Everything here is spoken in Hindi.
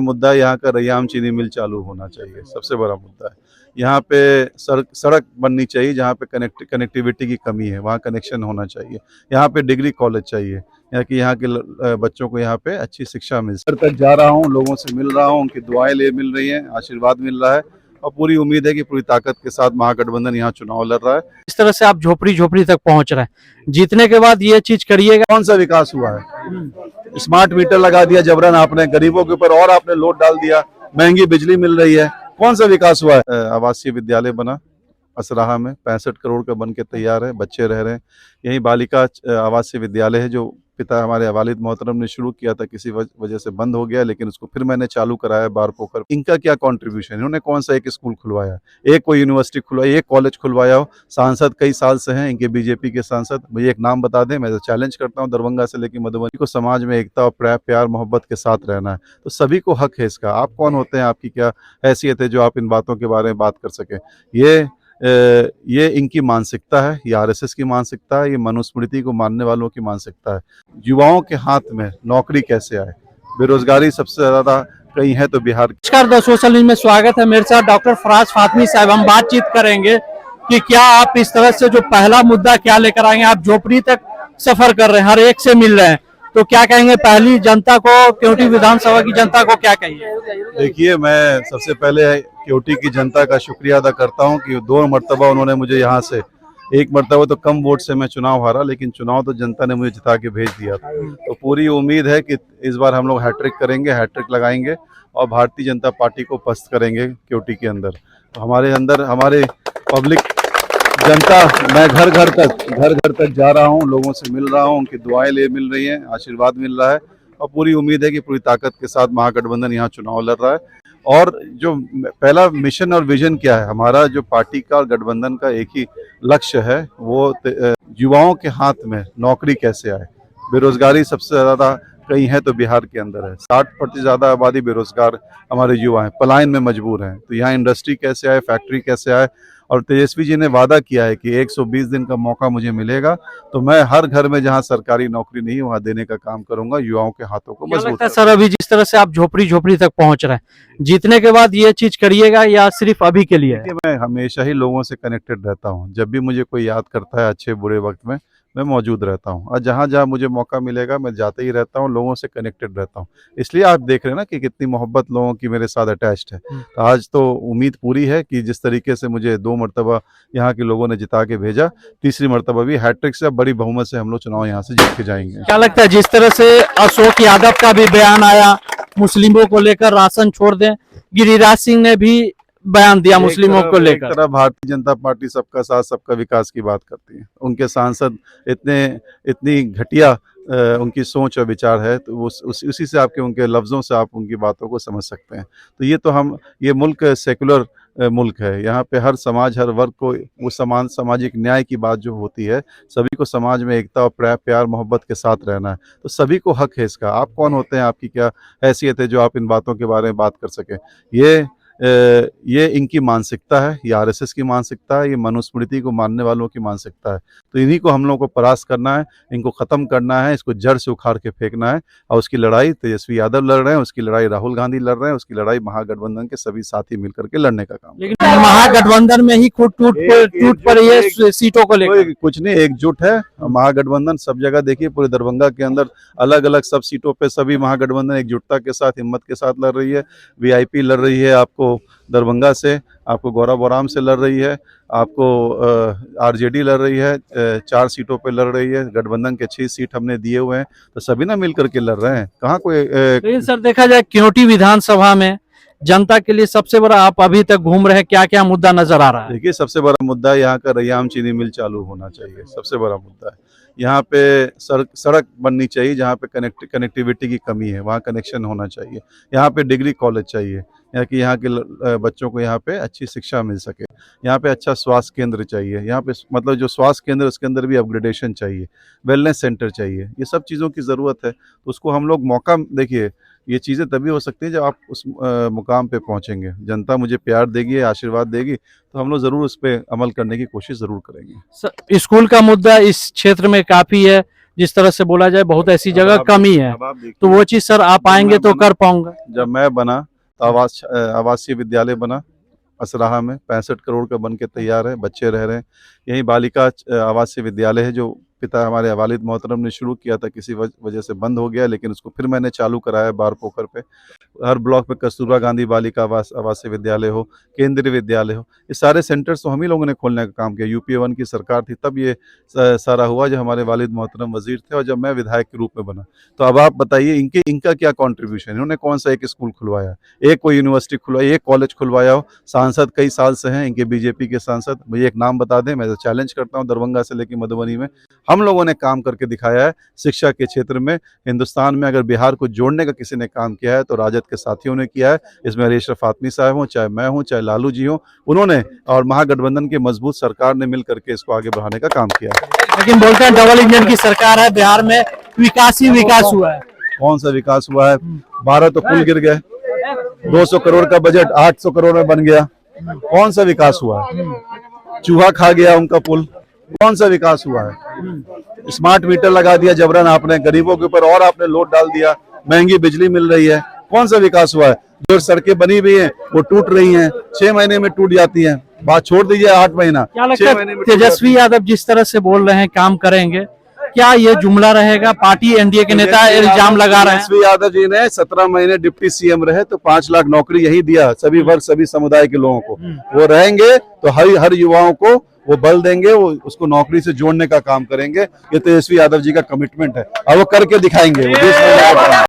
मुद्दा यहाँ का रैयाम चीनी मिल चालू होना चाहिए, सबसे बड़ा मुद्दा है। यहाँ पे सड़क बननी चाहिए, जहाँ पे कनेक्टिविटी की कमी है वहाँ कनेक्शन होना चाहिए। यहाँ पे डिग्री कॉलेज चाहिए, यहाँ के बच्चों को यहाँ पे अच्छी शिक्षा मिल सके। तक जा रहा हूँ, लोगों से मिल रहा हूँ, उनकी दुआएं मिल रही हैं, आशीर्वाद मिल रहा है और पूरी उम्मीद है कि पूरी ताकत के साथ महागठबंधन यहाँ चुनाव लड़ रहा है। इस तरह से आप झोपड़ी झोपड़ी तक पहुंच रहे हैं, जीतने के बाद ये चीज करिएगा। कौन सा विकास हुआ है? स्मार्ट मीटर लगा दिया जबरन आपने, गरीबों के ऊपर और आपने लोड डाल दिया, महंगी बिजली मिल रही है, कौन सा विकास हुआ है? आवासीय विद्यालय बना असराहा में, 65 करोड़ का बन के तैयार है, बच्चे रह रहे हैं। यही बालिका आवासीय विद्यालय है जो पिता हमारे वालिद मोहतरम ने शुरू किया था, किसी वजह से बंद हो गया, लेकिन उसको फिर मैंने चालू कराया बारपोखर। इनका क्या कंट्रीब्यूशन, इन्होंने कौन सा एक स्कूल खुलवाया, एक कोई यूनिवर्सिटी खुलवाई, एक कॉलेज खुलवाया हो? सांसद कई साल से हैं इनके, बीजेपी के सांसद, मुझे एक नाम बता दें, मैं तो चैलेंज करता हूँ, दरभंगा से लेकर मधुबनी को समाज में एकता और प्यार मोहब्बत के साथ रहना है, तो सभी को हक है इसका। आप कौन होते हैं, आपकी क्या हैसियत है जो आप इन बातों के बारे में बात कर सकें? ये इनकी मानसिकता है, ये आरएसएस की मानसिकता है, ये मनुस्मृति को मानने वालों की मानसिकता है। युवाओं के हाथ में नौकरी कैसे आए, बेरोजगारी सबसे ज्यादा कहीं है तो बिहार। नमस्कार, द सोशल न्यूज में स्वागत है। मेरे साथ डॉक्टर फराज फातमी साहब, हम बातचीत करेंगे कि क्या आप इस तरह से जो पहला मुद्दा क्या लेकर आएंगे। आप झोपड़ी तक सफर कर रहे हैं, हर एक से मिल रहे हैं, तो क्या कहेंगे पहली जनता को, केवटी विधानसभा की जनता को क्या कहिए? देखिए, मैं सबसे पहले केवटी की जनता का शुक्रिया अदा करता हूं कि 2 मरतबा उन्होंने मुझे यहाँ से, एक मरतबा तो कम वोट से मैं चुनाव हारा, लेकिन चुनाव तो जनता ने मुझे जिता के भेज दिया था। तो पूरी उम्मीद है कि इस बार हम लोग हैट्रिक करेंगे, हैट्रिक लगाएंगे और भारतीय जनता पार्टी को पस्त करेंगे केवटी के अंदर। तो हमारे पब्लिक जनता, मैं घर घर तक जा रहा हूँ, लोगों से मिल रहा हूँ, उनकी दुआएं मिल रही हैं, आशीर्वाद मिल रहा है और पूरी उम्मीद है कि पूरी ताकत के साथ महागठबंधन यहाँ चुनाव लड़ रहा है। और जो पहला मिशन और विजन क्या है हमारा, जो पार्टी का और गठबंधन का एक ही लक्ष्य है, वो युवाओं के हाथ में नौकरी कैसे आए। बेरोजगारी सबसे ज्यादा कहीं है तो बिहार के अंदर है, 60% ज्यादा आबादी बेरोजगार हमारे युवा हैं, पलायन में मजबूर हैं। तो यहाँ इंडस्ट्री कैसे आए, फैक्ट्री कैसे आए। और तेजस्वी जी ने वादा किया है कि 120 दिन का मौका मुझे मिलेगा, तो मैं हर घर में जहां सरकारी नौकरी नहीं वहां देने का काम करूंगा, युवाओं के हाथों को मजबूत लगता है सर, अभी जिस तरह से आप झोपड़ी झोपड़ी तक पहुंच रहे हैं, जीतने के बाद ये चीज करिएगा या सिर्फ अभी के लिए है? मैं हमेशा ही लोगों से कनेक्टेड रहता हूँ, जब भी मुझे कोई याद करता है अच्छे बुरे वक्त में मैं मौजूद रहता हूँ, और जहाँ जहाँ मुझे मौका मिलेगा मैं जाते ही रहता हूँ, लोगों से कनेक्टेड रहता हूँ। इसलिए आप देख रहे हैं ना कि कितनी मोहब्बत लोगों की मेरे साथ अटैच्ड है। तो आज तो उम्मीद पूरी है कि जिस तरीके से मुझे 2 मरतबा यहाँ के लोगों ने जिता के भेजा, तीसरी मरतबा भी हैट्रिक से, बड़ी बहुमत से हम लोग चुनाव यहाँ से जीत के जाएंगे। क्या लगता है जिस तरह से अशोक यादव का भी बयान आया, मुस्लिमों को लेकर राशन छोड़ दें, गिरिराज सिंह ने भी बयान दिया मुस्लिमों को लेकर। एक तरफ भारतीय जनता पार्टी सबका साथ सबका विकास की बात करती है, उनके सांसद इतनी घटिया उनकी सोच और विचार है, तो वो उसी से आपके उनके लफ्ज़ों से आप उनकी बातों को समझ सकते हैं। तो ये मुल्क सेकुलर मुल्क है, यहाँ पे हर समाज, हर वर्ग को वो समान सामाजिक न्याय की बात जो होती है, सभी को समाज में एकता और प्यार मोहब्बत के साथ रहना है, तो सभी को हक है इसका। आप कौन होते हैं, आपकी क्या हैसियत है जो आप इन बातों के बारे में बात कर सकें? ये इनकी मानसिकता है, ये आरएसएस की मानसिकता है, ये मनुस्मृति को मानने वालों की मानसिकता है। तो इन्हीं को हम लोगों को परास्त करना है, इनको खत्म करना है, इसको जड़ से उखाड़ के फेंकना है। और उसकी लड़ाई तेजस्वी यादव लड़ रहे हैं, उसकी लड़ाई राहुल गांधी लड़ रहे हैं, उसकी लड़ाई महागठबंधन के सभी साथी मिलकर के लड़ने का काम। लेकिन महागठबंधन में ही खुद टूट पड़ी है सीटों को लेकर। कुछ नहीं, एकजुट है महागठबंधन। सब जगह देखिए, पूरे दरभंगा के अंदर अलग अलग सब सीटों पे सभी महागठबंधन एकजुटता के साथ, हिम्मत के साथ लड़ रही है। वीआईपी लड़ रही है आपको दरभंगा से, आपको गौरव बोराम से लड़ रही है, आपको आरजेडी लड़ रही है, 4 सीटों पे लड़ रही है। गठबंधन के 6 सीट हमने दिए हुए हैं, तो सभी ना मिल करके लड़ रहे हैं। कहाँ कोई लेकिन सर देखा जाए केवटी विधानसभा में जनता के लिए सबसे बड़ा, आप अभी तक घूम रहे हैं, क्या क्या मुद्दा नजर आ रहा है? देखिए, सबसे बड़ा मुद्दा यहाँ का रैयाम चीनी मिल चालू होना चाहिए, सबसे बड़ा मुद्दा है। यहाँ पे सड़क बननी चाहिए, जहाँ पे कनेक्टिविटी की कमी है वहाँ कनेक्शन होना चाहिए। यहाँ पे डिग्री कॉलेज चाहिए, यहाँ के बच्चों को यहाँ पे अच्छी शिक्षा मिल सके। यहाँ पे अच्छा स्वास्थ्य केंद्र चाहिए, यहाँ पे मतलब जो स्वास्थ्य केंद्र उसके अंदर भी अपग्रेडेशन चाहिए, वेलनेस सेंटर चाहिए, ये सब चीज़ों की ज़रूरत है। तो उसको हम लोग मौका, देखिए ये चीज़ें तभी हो सकती हैं जब आप उस मुकाम पे पहुँचेंगे, जनता मुझे प्यार देगी, आशीर्वाद देगी, तो हम लोग ज़रूर उस पर अमल करने की कोशिश ज़रूर करेंगे। स्कूल का मुद्दा इस क्षेत्र में काफी है, जिस तरह से बोला जाए बहुत ऐसी जगह कमी है, अब आप देखिए, तो वो चीज सर आप आएंगे तो कर पाऊंगा। जब मैं बना तो आवासीय विद्यालय बना असराहा में, 65 करोड़ का बन के तैयार है, बच्चे रह रहे हैं। यही बालिका आवासीय विद्यालय है जो पिता हमारे वालिद मोहतरम ने शुरू किया था, किसी वजह से बंद हो गया, लेकिन उसको फिर मैंने चालू कराया बारपोखर पे। हर ब्लॉक में कस्तूरबा गांधी बालिका आवासीय विद्यालय हो, केंद्रीय विद्यालय हो, ये सारे सेंटर्स तो हम ही लोगों ने खोलने का काम किया। यूपीए 1 की सरकार थी तब ये सारा हुआ, जो हमारे वालिद मोहतरम वजीर थे, और जब मैं विधायक के रूप में बना। तो अब आप बताइए इनका क्या कॉन्ट्रीब्यूशन है? इन्होंने कौन सा एक स्कूल खुलवाया, एक कोई यूनिवर्सिटी खुलवाई, एक कॉलेज खुलवाया हो? सांसद कई साल से हैं इनके, बीजेपी के सांसद, मुझे एक नाम बता दें, मैं तो चैलेंज करता हूँ। दरभंगा से लेकर मधुबनी में हम लोगों ने काम करके दिखाया है। शिक्षा के क्षेत्र में हिंदुस्तान में अगर बिहार को जोड़ने का किसी ने काम किया है तो राजद के साथियों ने किया है। इसमें अशरफ फातमी साहब हों, चाहे मैं हूं, चाहे लालू जी हों, उन्होंने और महागठबंधन की मजबूत सरकार ने मिल करके इसको आगे बढ़ाने का काम किया है। लेकिन बोलते हैं डबल इंजन की सरकार है, बिहार में विकास ही विकास हुआ है। कौन सा विकास हुआ है? 12 तो पुल गिर गए, 200 करोड़ का बजट 800 करोड़ में बन गया। कौन सा विकास हुआ है? चूहा खा गया उनका पुल। कौन सा विकास हुआ है? स्मार्ट मीटर लगा दिया जबरन आपने, गरीबों के ऊपर और आपने लोड डाल दिया, महंगी बिजली मिल रही है। कौन सा विकास हुआ है? जो सड़कें बनी हुई हैं वो टूट रही हैं, 6 महीने में टूट जाती हैं। बात छोड़ दीजिए 8 महीना, क्या लगता है तेजस्वी यादव जिस तरह से बोल रहे हैं काम करेंगे, क्या ये जुमला रहेगा? पार्टी एनडीए के नेता इल्जाम लगा रहे हैं। तेजस्वी यादव जी ने 17 महीने डिप्टी सीएम रहे तो 5 लाख नौकरी यही दिया सभी वर्ग सभी समुदाय के लोगों को। वो रहेंगे तो हर युवाओं को वो बल देंगे, वो उसको नौकरी से जोड़ने का काम करेंगे। ये तेजस्वी यादव जी का कमिटमेंट है और वो करके दिखाएंगे। वो देश में